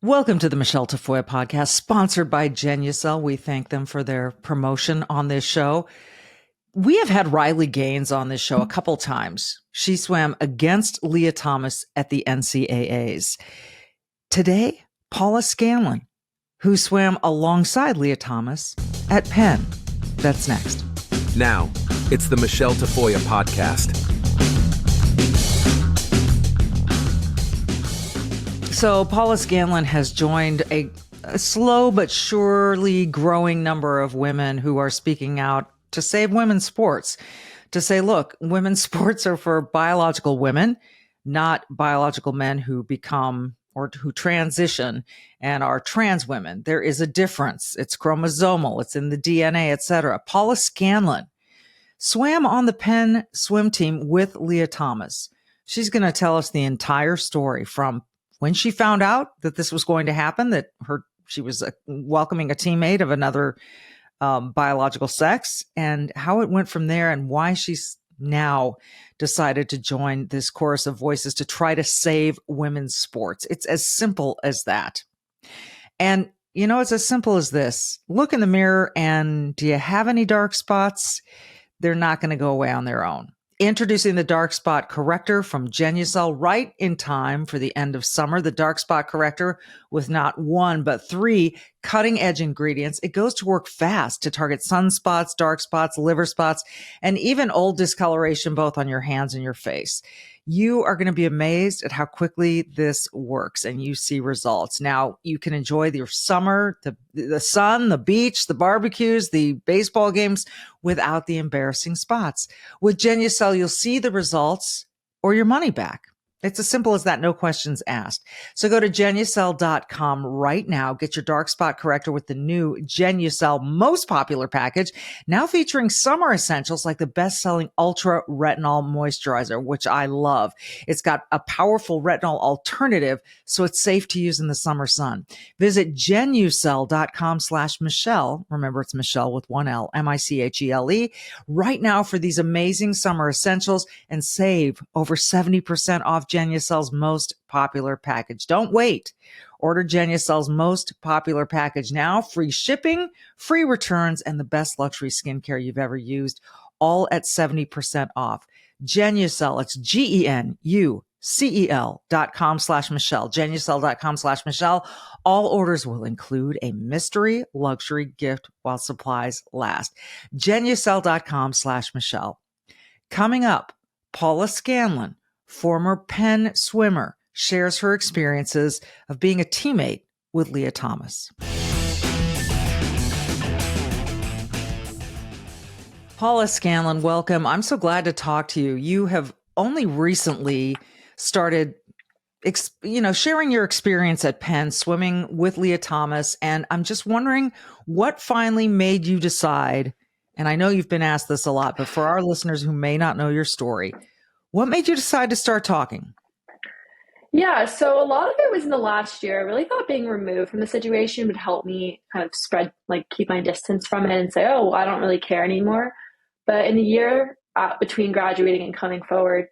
Welcome to the Michele Tafoya podcast, sponsored by Genucel. We thank them for their promotion on this show. We have had Riley Gaines on this show a couple times. She swam against Lia Thomas at the NCAAs. Today, Paula Scanlan, who swam alongside Lia Thomas at Penn. That's next. Now, it's the Michele Tafoya podcast. So Paula Scanlan has joined a slow but surely growing number of women who are speaking out to save women's sports, to say, look, women's sports are for biological women, not biological men who become or who transition and are trans women. There is a difference. It's chromosomal. It's in the DNA, etc. Paula Scanlan swam on the Penn swim team with Lia Thomas. She's going to tell us the entire story from when she found out that this was going to happen, that she was welcoming a teammate of another biological sex, and how it went from there, and why she's now decided to join this chorus of voices to try to save women's sports. It's as simple as that. And, you know, it's as simple as this. Look in the mirror, and do you have any dark spots? They're not going to go away on their own. Introducing the Dark Spot Corrector from Genucel, right in time for the end of summer. The Dark Spot Corrector, with not one, but 3 cutting-edge ingredients. It goes to work fast to target sunspots, dark spots, liver spots, and even old discoloration, both on your hands and your face. You are going to be amazed at how quickly this works, and you see results. Now, you can enjoy your summer, the sun, the beach, the barbecues, the baseball games without the embarrassing spots. With Genucel, you'll see the results or your money back. It's as simple as that, no questions asked. So go to Genucel.com right now. Get your dark spot corrector with the new Genucel most popular package, now featuring summer essentials like the best-selling Ultra Retinol Moisturizer, which I love. It's got a powerful retinol alternative, so it's safe to use in the summer sun. Visit Genucel.com/Michele. Remember, it's Michele with one L, Michele, right now for these amazing summer essentials, and save over 70% off Genucel's most popular package. Don't wait. Order Genucel's most popular package now. Free shipping, free returns, and the best luxury skincare you've ever used, all at 70% off. Genucel, it's Genucel.com/Michele. Genucel.com/Michele. All orders will include a mystery luxury gift while supplies last. Genucel.com/Michele. Coming up, Paula Scanlan, former Penn swimmer, shares her experiences of being a teammate with Lia Thomas. Paula Scanlan, welcome. I'm so glad to talk to you. You have only recently started, sharing your experience at Penn swimming with Lia Thomas. And I'm just wondering what finally made you decide, and I know you've been asked this a lot, but for our listeners who may not know your story, what made you decide to start talking? Yeah, so a lot of it was in the last year. I really thought being removed from the situation would help me kind of keep my distance from it and say, oh, I don't really care anymore. But in the year between graduating and coming forward,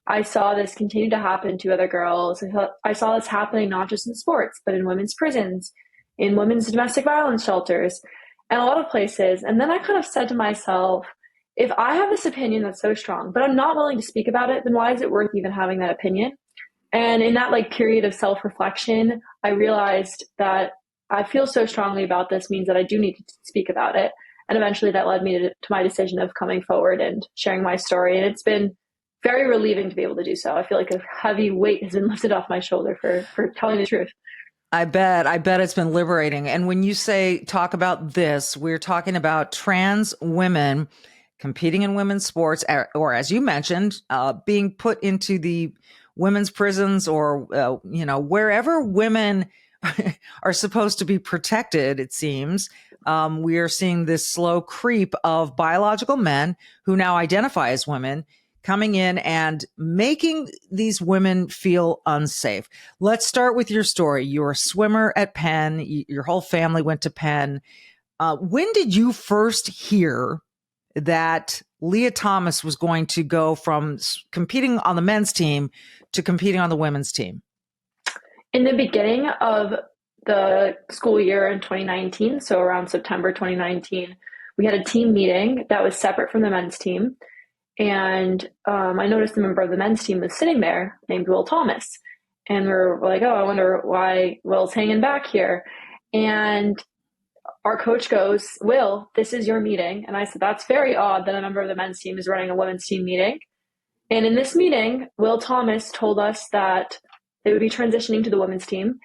I saw this continue to happen to other girls. I saw this happening not just in sports, but in women's prisons, in women's domestic violence shelters, and a lot of places. And then I kind of said to myself, if I have this opinion that's so strong, but I'm not willing to speak about it, then why is it worth even having that opinion? And in that period of self-reflection, I realized that I feel so strongly about this means that I do need to speak about it. And eventually that led me to my decision of coming forward and sharing my story. And it's been very relieving to be able to do so. I feel like a heavy weight has been lifted off my shoulder for telling the truth. I bet it's been liberating. And when you say talk about this, we're talking about trans women competing in women's sports, or as you mentioned, being put into the women's prisons or, wherever women are supposed to be protected, it seems. We are seeing this slow creep of biological men who now identify as women coming in and making these women feel unsafe. Let's start with your story. You're a swimmer at Penn. Your whole family went to Penn. When did you first hear that Lia Thomas was going to go from competing on the men's team to competing on the women's team? In the beginning of the school year in 2019, so around September 2019, we had a team meeting that was separate from the men's team. And I noticed a member of the men's team was sitting there named Will Thomas. And we're like, oh, I wonder why Will's hanging back here. And our coach goes, Will, this is your meeting. And I said, that's very odd that a member of the men's team is running a women's team meeting. And in this meeting, Will Thomas told us that they would be transitioning to the women's team.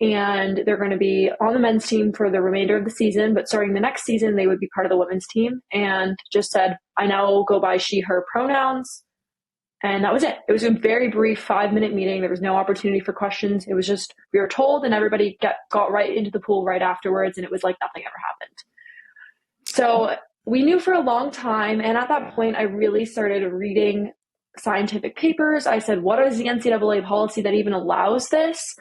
And they're going to be on the men's team for the remainder of the season, but starting the next season, they would be part of the women's team. And just said, I now go by she, her pronouns. And that was it. It was a very brief 5-minute meeting. There was no opportunity for questions. It was just, we were told and everybody got right into the pool right afterwards. And it was like nothing ever happened. So we knew for a long time. And at that point, I really started reading scientific papers. I said, what is the NCAA policy that even allows this?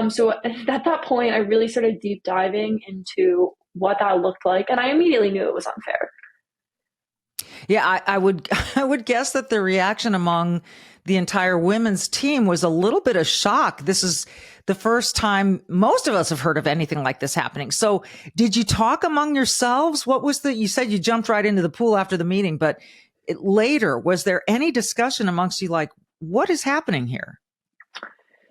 So at that point, I really started deep diving into what that looked like. And I immediately knew it was unfair. Yeah, I would guess that the reaction among the entire women's team was a little bit of shock. This is the first time most of us have heard of anything like this happening. So did you talk among yourselves? You said you jumped right into the pool after the meeting, but later, was there any discussion amongst you like, what is happening here?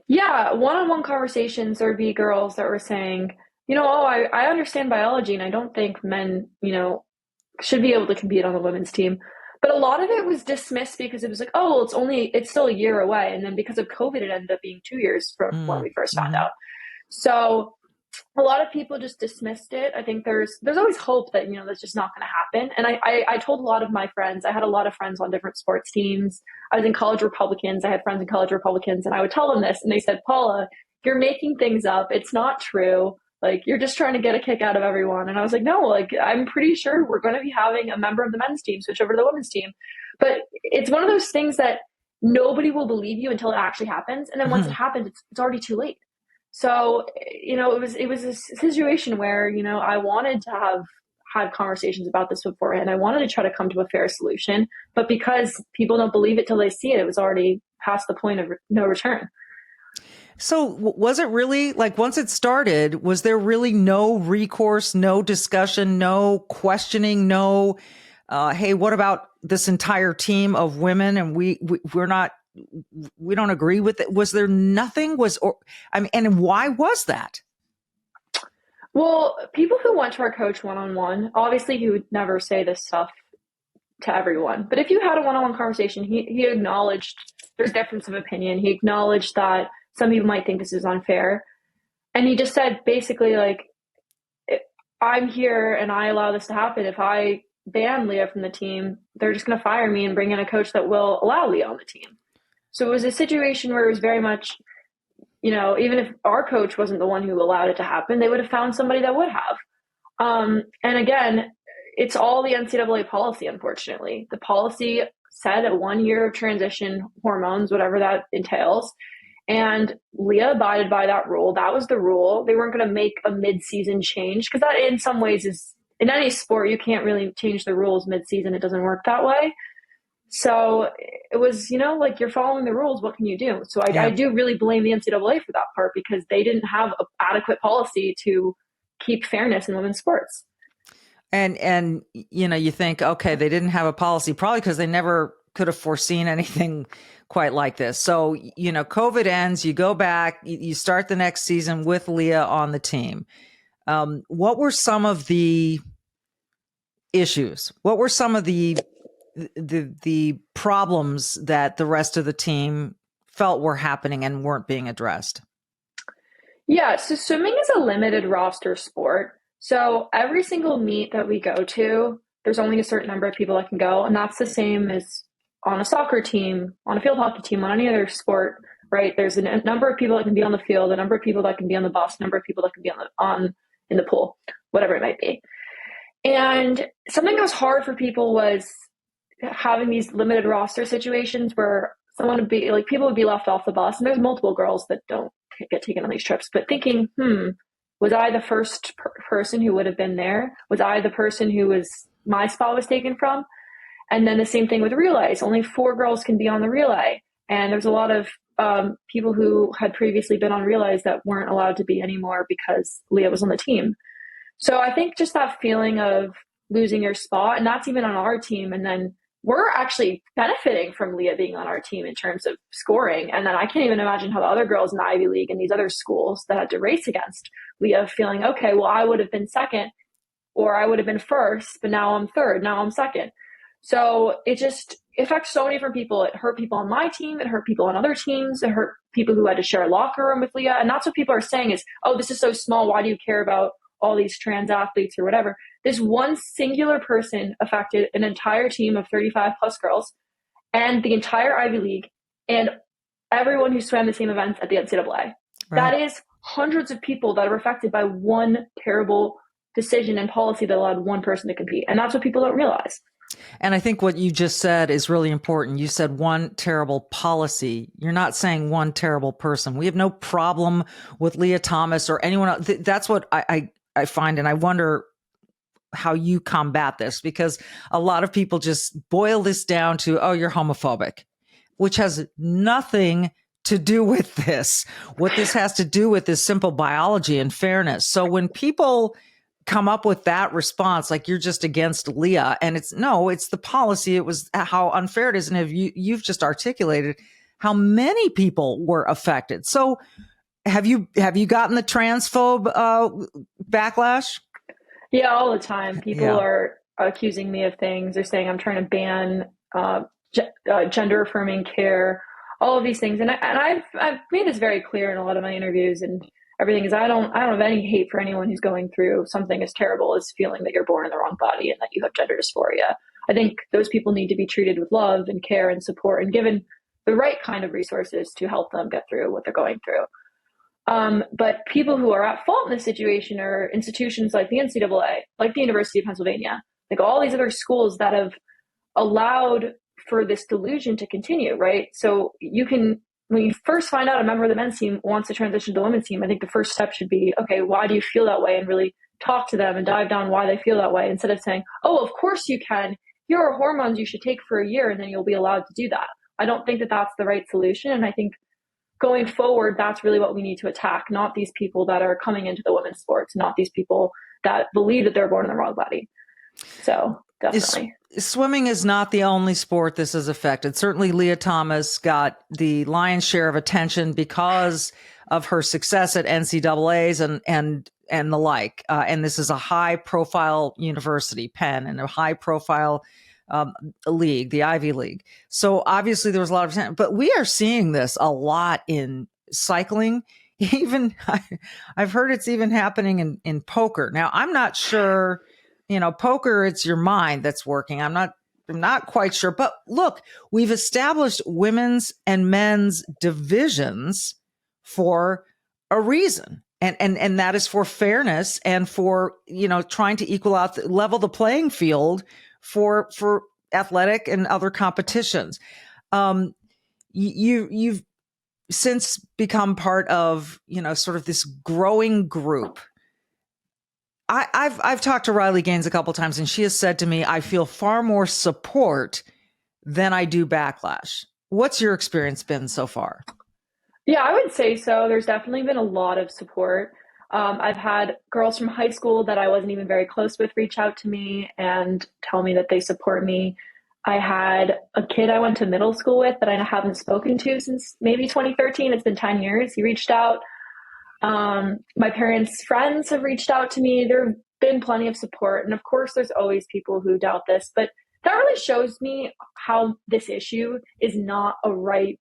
Yeah, one-on-one conversations, there would be girls that were saying, I understand biology and I don't think men, should be able to compete on the women's team. But a lot of it was dismissed because it was like, oh, well, it's still a year away. And then because of COVID, it ended up being 2 years from when we first found out. So a lot of people just dismissed it. I think there's always hope that, that's just not going to happen. And I told a lot of my friends, I had a lot of friends on different sports teams. I was in college Republicans. I had friends in college Republicans, and I would tell them this. And they said, Paula, you're making things up. It's not true. Like, you're just trying to get a kick out of everyone. And I was like, no, I'm pretty sure we're going to be having a member of the men's team switch over to the women's team. But it's one of those things that nobody will believe you until it actually happens. And then once it happens, it's already too late. So, it was a situation where, I wanted to have had conversations about this beforehand. I wanted to try to come to a fair solution. But because people don't believe it till they see it, it was already past the point of no return. So was it really once it started, was there really no recourse, no discussion, no questioning, no, hey, what about this entire team of women? And we don't agree with it. Was there nothing and why was that? Well, people who went to our coach one-on-one, obviously he would never say this stuff to everyone, but if you had a one-on-one conversation, he acknowledged there's difference of opinion. He acknowledged that some people might think this is unfair. And he just said, basically, I'm here and I allow this to happen. If I ban Lia from the team, they're just going to fire me and bring in a coach that will allow Lia on the team. So it was a situation where it was very much, even if our coach wasn't the one who allowed it to happen, they would have found somebody that would have. And again, it's all the NCAA policy, unfortunately. The policy said a 1 year of transition hormones, whatever that entails. And Lia abided by that rule. That was the rule. They weren't going to make a mid-season change because that in some ways is, in any sport, you can't really change the rules mid-season. It doesn't work that way. So it was, you're following the rules. What can you do? So I do really blame the NCAA for that part because they didn't have an adequate policy to keep fairness in women's sports. And you think, okay, they didn't have a policy probably because they never could have foreseen anything quite like this. So, COVID ends, you go back, you start the next season with Lia on the team. What were some of the issues? What were some of the problems that the rest of the team felt were happening and weren't being addressed? Yeah, so swimming is a limited roster sport. So every single meet that we go to, there's only a certain number of people that can go. And that's the same as on a soccer team, on a field hockey team, on any other sport, right? There's a number of people that can be on the field, a number of people that can be on the bus, a number of people that can be in the pool, whatever it might be. And something that was hard for people was having these limited roster situations where people would be left off the bus. And there's multiple girls that don't get taken on these trips, but thinking, was I the first person who would have been there? Was I the person my spot was taken from? And then the same thing with relays. Only 4 girls can be on the relay. And there's a lot of people who had previously been on Realize that weren't allowed to be anymore because Lia was on the team. So I think just that feeling of losing your spot, and that's even on our team. And then we're actually benefiting from Lia being on our team in terms of scoring. And then I can't even imagine how the other girls in the Ivy League and these other schools that had to race against Lia feeling, okay, well, I would have been second or I would have been first, but now I'm third, now I'm second. So it just affects so many different people. It hurt people on my team. It hurt people on other teams. It hurt people who had to share a locker room with Lia. And that's what people are saying is, oh, this is so small. Why do you care about all these trans athletes or whatever? This one singular person affected an entire team of 35 plus girls and the entire Ivy League and everyone who swam the same events at the NCAA. Right. That is hundreds of people that are affected by one terrible decision and policy that allowed one person to compete. And that's what people don't realize. And I think what you just said is really important. You said one terrible policy. You're not saying one terrible person. We have no problem with Lia Thomas or anyone else. That's what I find. And I wonder how you combat this, because a lot of people just boil this down to, oh, you're homophobic, which has nothing to do with this. What this has to do with is simple biology and fairness. So when people come up with that response, like you're just against Lia, and it's the policy. It was how unfair it is. And you've just articulated how many people were affected. So have you gotten the transphobe backlash? Yeah, all the time. People are accusing me of things. They're saying I'm trying to ban gender affirming care, all of these things. And I've made this very clear in a lot of my interviews and everything is I don't have any hate for anyone who's going through something as terrible as feeling that you're born in the wrong body and that you have gender dysphoria. I think those people need to be treated with love and care and support and given the right kind of resources to help them get through what they're going through. But people who are at fault in this situation are institutions like the NCAA, like the University of Pennsylvania, like all these other schools that have allowed for this delusion to continue, right? So when you first find out a member of the men's team wants to transition to the women's team, I think the first step should be, okay, why do you feel that way? And really talk to them and dive down why they feel that way instead of saying, oh, of course you can. Here are hormones you should take for a year and then you'll be allowed to do that. I don't think that that's the right solution. And I think going forward, that's really what we need to attack, not these people that are coming into the women's sports, not these people that believe that they're born in the wrong body. So definitely. Swimming is not the only sport this has affected. Certainly Lia Thomas got the lion's share of attention because of her success at NCAAs and the like. And this is a high profile university, Penn, and a high profile league, the Ivy League. So obviously there was a lot of attention, but we are seeing this a lot in cycling. Even I've heard it's even happening in poker. Now I'm not sure. Poker, it's your mind that's working. I'm not quite sure. But look, we've established women's and men's divisions for a reason. And that is for fairness and for, trying to equal out, level the playing field for athletic and other competitions. You've since become part of, sort of this growing group. I've talked to Riley Gaines a couple times, and she has said to me, I feel far more support than I do backlash. What's your experience been so far? Yeah, I would say so. There's definitely been a lot of support. I've had girls from high school that I wasn't even very close with reach out to me and tell me that they support me. I had a kid I went to middle school with that I haven't spoken to since maybe 2013. It's been 10 years. He reached out. My parents' friends have reached out to me. There have been plenty of support. And of course, there's always people who doubt this, but that really shows me how this issue is not a right,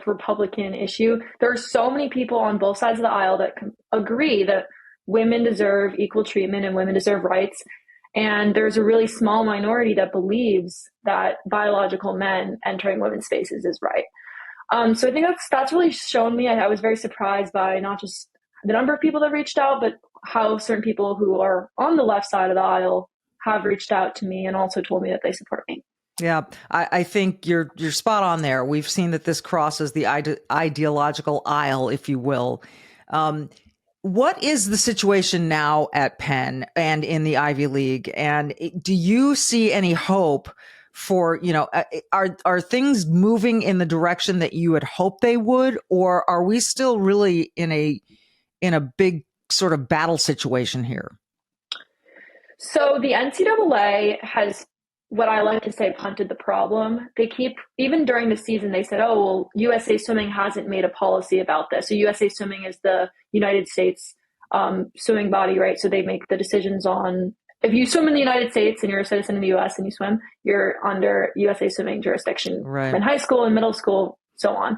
Republican issue. There are so many people on both sides of the aisle that agree that women deserve equal treatment and women deserve rights. And there's a really small minority that believes that biological men entering women's spaces is right. So I think that's really shown me. I was very surprised by not just the number of people that reached out, but how certain people who are on the left side of the aisle have reached out to me and also told me that they support me. Yeah, I think you're spot on there. We've seen that this crosses the ideological aisle, if you will. What is the situation now at Penn and in the Ivy League? And do you see any hope for, are things moving in the direction that you had hoped they would, or are we still really in a big sort of battle situation here? So the NCAA has, what I like to say, punted the problem. They keep, even during the season, they said, oh, well, USA Swimming hasn't made a policy about this. So USA Swimming is the United States swimming body, right? So they make the decisions on, if you swim in the United States and you're a citizen in the US and you swim, you're under USA Swimming jurisdiction in high school and middle school, so on.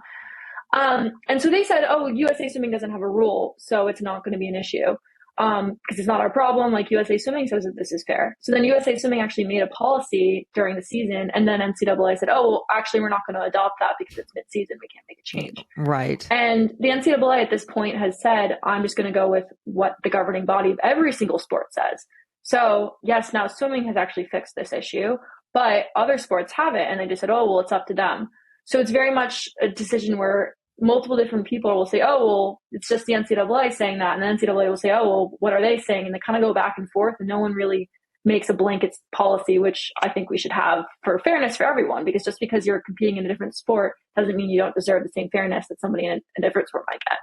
And so they said, oh, USA Swimming doesn't have a rule, so it's not going to be an issue. Because it's not our problem. Like USA Swimming says that this is fair. So then USA Swimming actually made a policy during the season, and then NCAA said, oh, well, actually, we're not going to adopt that because it's mid-season. We can't make a change. Right. And the NCAA at this point has said, I'm just going to go with what the governing body of every single sport says. So yes, now swimming has actually fixed this issue, but other sports haven't. And they just said, oh, well, it's up to them. So it's very much a decision where multiple different people will say, oh, well, it's just the NCAA saying that. And the NCAA will say, oh, well, what are they saying? And they kind of go back and forth, and no one really makes a blanket policy, which I think we should have for fairness for everyone, because just because you're competing in a different sport doesn't mean you don't deserve the same fairness that somebody in a different sport might get.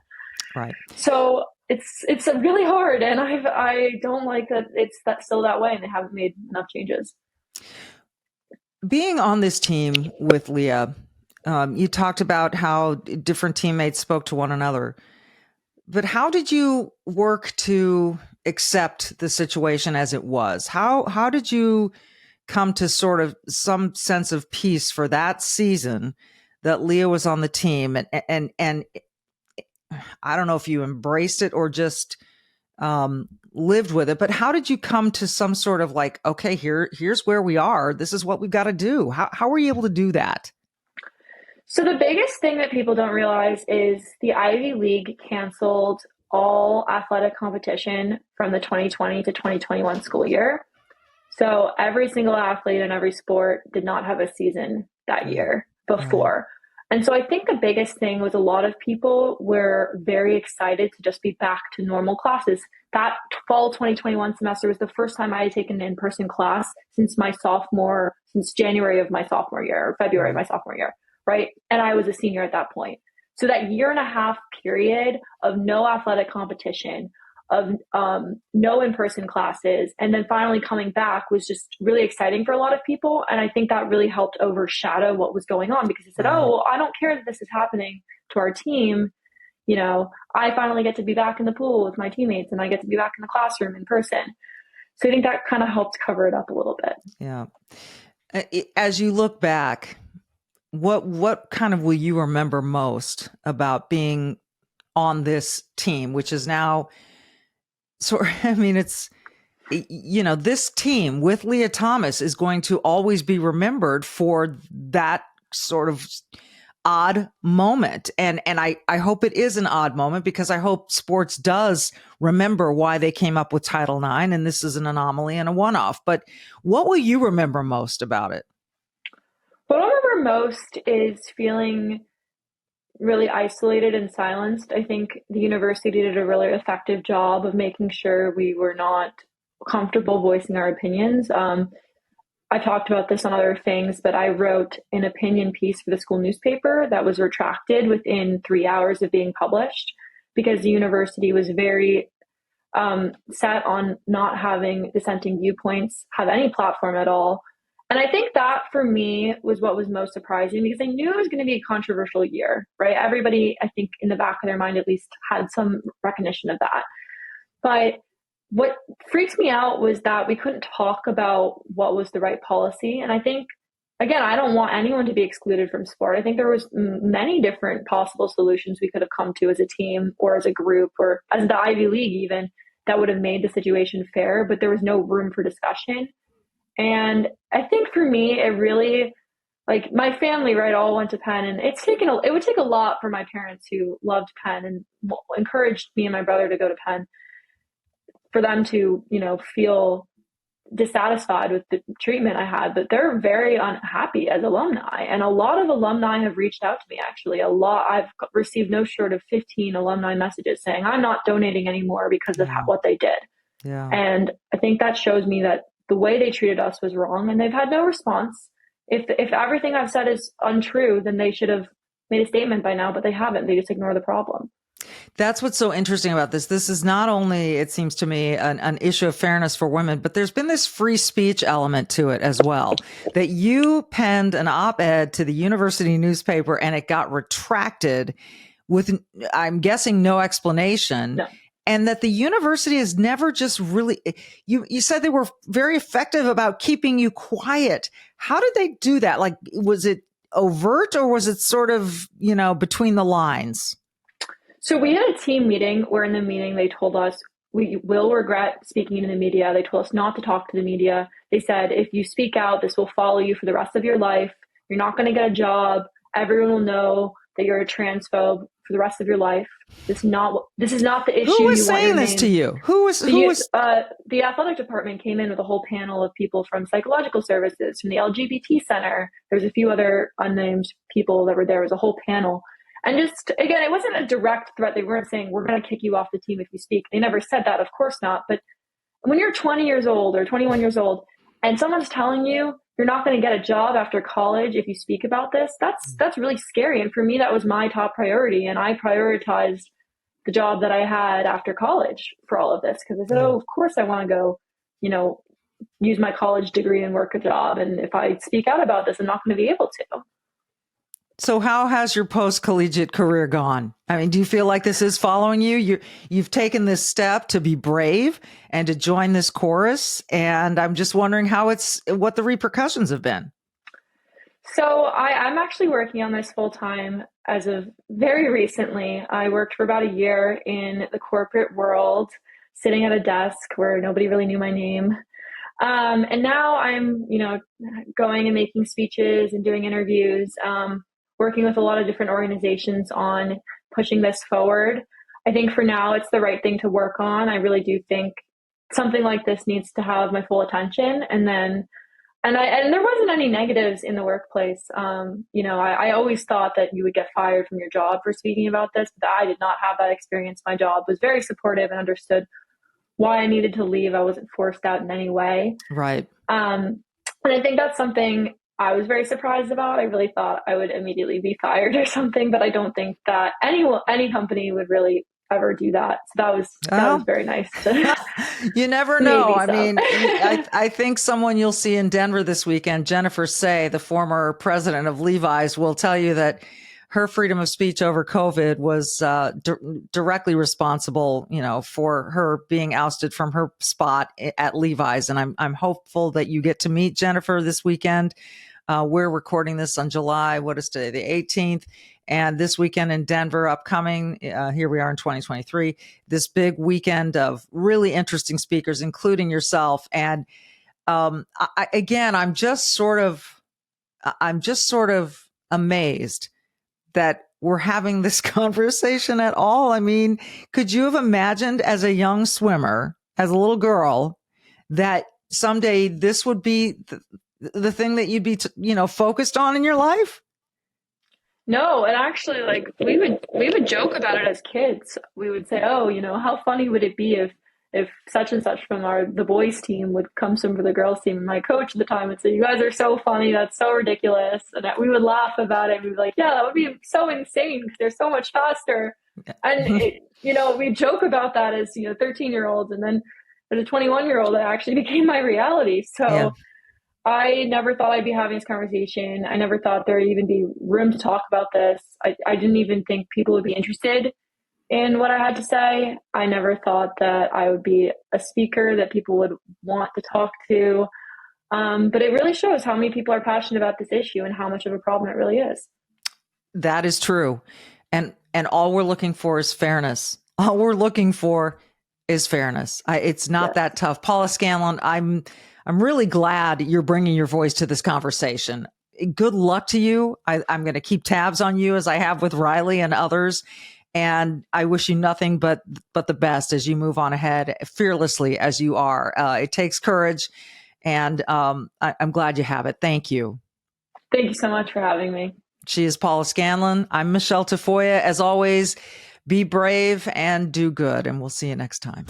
Right. So it's really hard. And I don't like that it's still that way and they haven't made enough changes. Being on this team with Lia, you talked about how different teammates spoke to one another, but how did you work to accept the situation as it was? How did you come to sort of some sense of peace for that season that Lia was on the team? And I don't know if you embraced it or just lived with it, but how did you come to some sort of like, okay, here's where we are. This is what we've got to do. How were you able to do that? So the biggest thing that people don't realize is the Ivy League canceled all athletic competition from the 2020 to 2021 school year. So every single athlete in every sport did not have a season that year before. And so I think the biggest thing was a lot of people were very excited to just be back to normal classes. That fall 2021 semester was the first time I had taken an in-person class since January of my sophomore year, or February of my sophomore year. Right. And I was a senior at that point. So that year and a half period of no athletic competition, of no in-person classes, and then finally coming back was just really exciting for a lot of people. And I think that really helped overshadow what was going on, because it said, oh, well, I don't care that this is happening to our team. You know, I finally get to be back in the pool with my teammates, and I get to be back in the classroom in person. So I think that kind of helped cover it up a little bit. Yeah. As you look back, what kind of will you remember most about being on this team, which is now it's, this team with Lia Thomas is going to always be remembered for that sort of odd moment. And I hope it is an odd moment, because I hope sports does remember why they came up with Title IX, and this is an anomaly and a one-off. But what will you remember most about it? What I remember most is feeling really isolated and silenced. I think the university did a really effective job of making sure we were not comfortable voicing our opinions. I talked about this on other things, but I wrote an opinion piece for the school newspaper that was retracted within 3 hours of being published, because the university was very set on not having dissenting viewpoints have any platform at all. And I think that for me was what was most surprising, because I knew it was going to be a controversial year, right? Everybody, I think in the back of their mind at least, had some recognition of that. But what freaked me out was that we couldn't talk about what was the right policy. And I think, again, I don't want anyone to be excluded from sport. I think there was many different possible solutions we could have come to as a team or as a group or as the Ivy League even, that would have made the situation fair, but there was no room for discussion. And I think for me, it really, like, my family, right, all went to Penn, and it would take a lot for my parents who loved Penn and encouraged me and my brother to go to Penn, for them to, feel dissatisfied with the treatment I had. But they're very unhappy as alumni. And a lot of alumni have reached out to me, actually. I've received no short of 15 alumni messages saying, I'm not donating anymore because of what they did. Yeah. And I think that shows me that the way they treated us was wrong, and they've had no response. if everything I've said is untrue, then they should have made a statement by now, but they haven't. They just ignore the problem. That's what's so interesting about this. This is not only, it seems to me, an issue of fairness for women, but there's been this free speech element to it as well. That you penned an op-ed to the university newspaper and it got retracted with, I'm guessing, no explanation. No. And that the university has never just really, you said they were very effective about keeping you quiet. How did they do that? Like, was it overt or was it sort of, between the lines? So we had a team meeting where in the meeting they told us we will regret speaking to the media. They told us not to talk to the media. They said, if you speak out, this will follow you for the rest of your life. You're not going to get a job. Everyone will know that you're a transphobe for the rest of your life. This is not the issue. Who was saying this to you? Who was the athletic department came in with a whole panel of people from psychological services, from the LGBT center. There's a few other unnamed people that were there. It was a whole panel. And just, again, it wasn't a direct threat. They weren't saying, we're going to kick you off the team if you speak. They never said that. Of course not. But when you're 20 years old or 21 years old and someone's telling you you're not going to get a job after college if you speak about this, that's really scary. And for me, that was my top priority. And I prioritized the job that I had after college for all of this. Because I said, of course I want to go, use my college degree and work a job. And if I speak out about this, I'm not going to be able to. So how has your post-collegiate career gone? I mean, do you feel like this is following you? You've taken this step to be brave and to join this chorus. And I'm just wondering what the repercussions have been. So I'm actually working on this full time as of very recently. I worked for about a year in the corporate world, sitting at a desk where nobody really knew my name. And now I'm, going and making speeches and doing interviews, working with a lot of different organizations on pushing this forward. I think for now it's the right thing to work on. I really do think something like this needs to have my full attention. And there wasn't any negatives in the workplace. I always thought that you would get fired from your job for speaking about this, but I did not have that experience. My job was very supportive and understood why I needed to leave. I wasn't forced out in any way. Right. And I think that's something I was very surprised about. I really thought I would immediately be fired or something, but I don't think that any company would really ever do that. So that was very nice. You never know. I so. mean, I think someone you'll see in Denver this weekend, Jennifer Say, the former president of Levi's, will tell you that her freedom of speech over COVID was directly responsible, for her being ousted from her spot at Levi's. And I'm hopeful that you get to meet Jennifer this weekend. We're recording this on July, what is today, the 18th. And this weekend in Denver upcoming, here we are in 2023, this big weekend of really interesting speakers, including yourself. And I'm just sort of amazed that we're having this conversation at all. I mean, could you have imagined as a young swimmer, as a little girl, that someday this would be the thing that you'd be, focused on in your life? No, and actually, we would joke about it as kids. We would say, "Oh, how funny would it be if such and such from the boys' team would come swim for the girls' team?" And my coach at the time would say, "You guys are so funny. That's so ridiculous." And we would laugh about it. We'd be like, "Yeah, that would be so insane because they're so much faster." And we joke about that as 13-year-olds, and then as a 21-year-old, it actually became my reality. So. Yeah. I never thought I'd be having this conversation. I never thought there would even be room to talk about this. I didn't even think people would be interested in what I had to say. I never thought that I would be a speaker that people would want to talk to. But it really shows how many people are passionate about this issue and how much of a problem it really is. That is true. And all we're looking for is fairness. All we're looking for is fairness. It's not that tough. Paula Scanlan, I'm really glad you're bringing your voice to this conversation. Good luck to you. I'm going to keep tabs on you as I have with Riley and others. And I wish you nothing but the best as you move on ahead fearlessly as you are. It takes courage, and I'm glad you have it. Thank you. Thank you so much for having me. She is Paula Scanlan. I'm Michele Tafoya. As always, be brave and do good, and we'll see you next time.